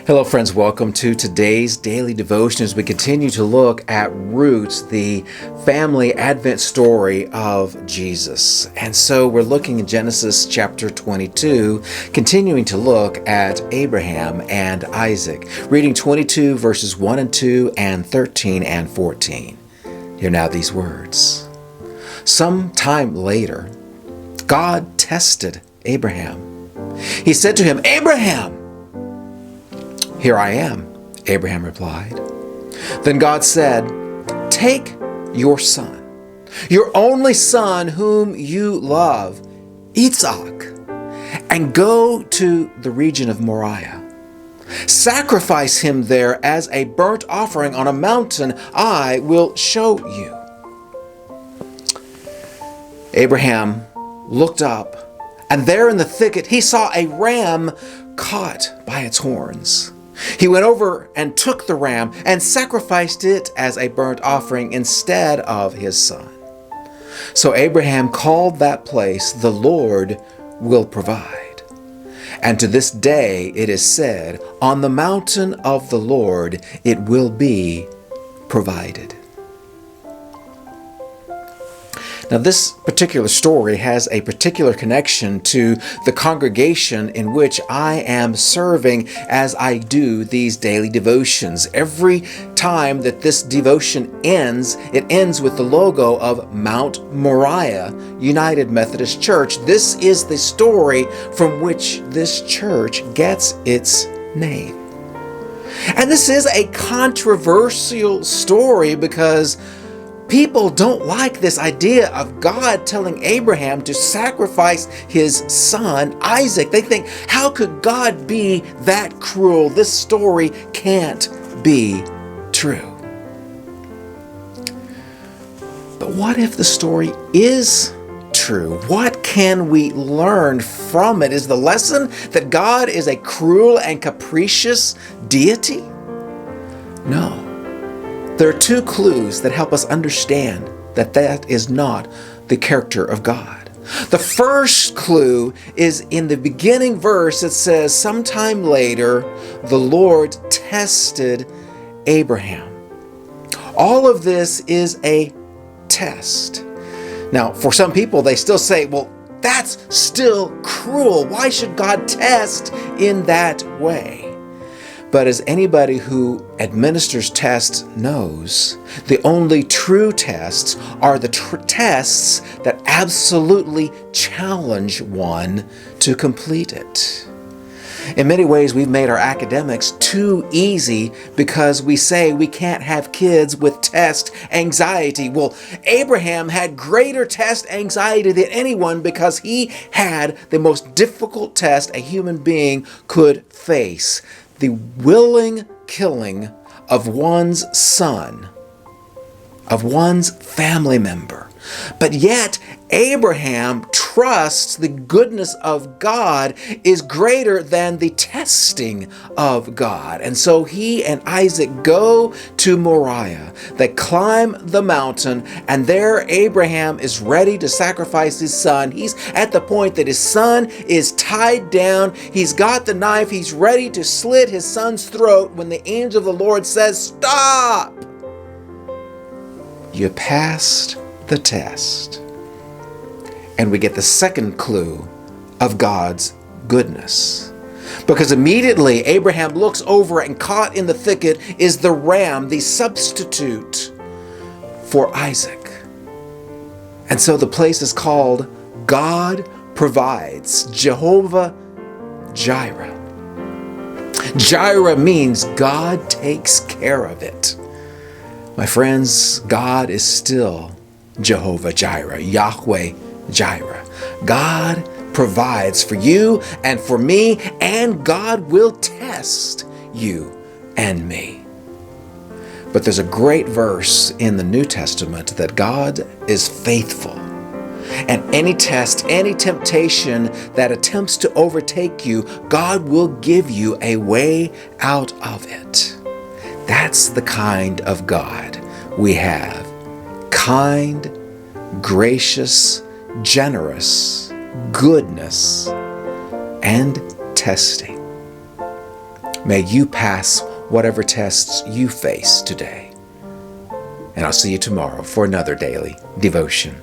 Hello, friends. Welcome to today's daily devotion as we continue to look at Roots, the family Advent story of Jesus. And so we're looking at Genesis chapter 22, continuing to look at Abraham and Isaac, reading 22 verses 1 and 2 and 13 and 14. Hear now these words. Some time later, God tested Abraham. He said to him, "Abraham!" "Here I am," Abraham replied. Then God said, "Take your son, your only son whom you love, Isaac, and go to the region of Moriah. Sacrifice him there as a burnt offering on a mountain I will show you." Abraham looked up, and there in the thicket he saw a ram caught by its horns. He went over and took the ram and sacrificed it as a burnt offering instead of his son. So Abraham called that place, "The Lord will provide." And to this day it is said, "On the mountain of the Lord it will be provided." Now, this particular story has a particular connection to the congregation in which I am serving as I do these daily devotions. Every time that this devotion ends, it ends with the logo of Mount Moriah United Methodist Church. This is the story from which this church gets its name. And this is a controversial story because people don't like this idea of God telling Abraham to sacrifice his son, Isaac. They think, how could God be that cruel? This story can't be true. But what if the story is true? What can we learn from it? Is the lesson that God is a cruel and capricious deity? No. There are two clues that help us understand that that is not the character of God. The first clue is in the beginning verse. It says, "Sometime later, the Lord tested Abraham." All of this is a test. Now, for some people, they still say, well, that's still cruel. Why should God test in that way? But as anybody who administers tests knows, the only true tests are the tests that absolutely challenge one to complete it. In many ways, we've made our academics too easy because we say we can't have kids with test anxiety. Well, Abraham had greater test anxiety than anyone because he had the most difficult test a human being could face: the willing killing of one's son, of one's family member. But yet, Abraham trusts the goodness of God is greater than the testing of God. And so he and Isaac go to Moriah. They climb the mountain, and there Abraham is ready to sacrifice his son. He's at the point that his son is tied down. He's got the knife. He's ready to slit his son's throat when the angel of the Lord says, "Stop! You passed the test." And we get the second clue of God's goodness. Because immediately Abraham looks over, and caught in the thicket is the ram, the substitute for Isaac. And so the place is called God Provides, Jehovah Jireh. Jireh means God takes care of it. My friends, God is still Jehovah Jireh, Yahweh Jireh. God provides for you and for me, and God will test you and me. But there's a great verse in the New Testament that God is faithful. And any test, any temptation that attempts to overtake you, God will give you a way out of it. That's the kind of God we have. Kind, gracious, generous, goodness, and testing. May you pass whatever tests you face today. And I'll see you tomorrow for another daily devotion.